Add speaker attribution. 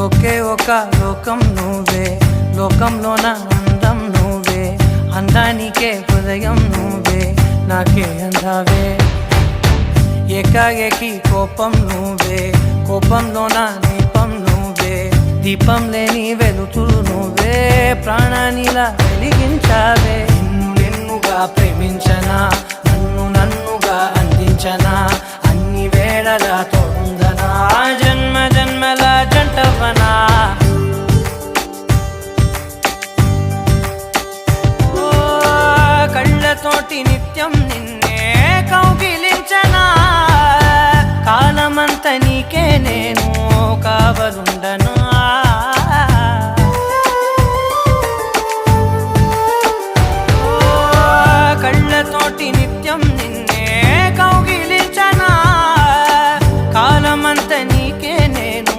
Speaker 1: ఒకే ఒక లోకం నువ్వే, లోకంలోన అందం నువ్వే, అందానికే హృదయం నువ్వే, నాకే అందావే. ఏకాఏకి కోపం నువ్వే, కోపంలోన దీపం నువ్వే, దీపం లేని వెలుతురు నువ్వే, ప్రాణానిలా వెలిగించావే. నిన్నుగా ప్రేమించనా, నన్నుగా అందించనా, అన్ని వేళలా తోడుగా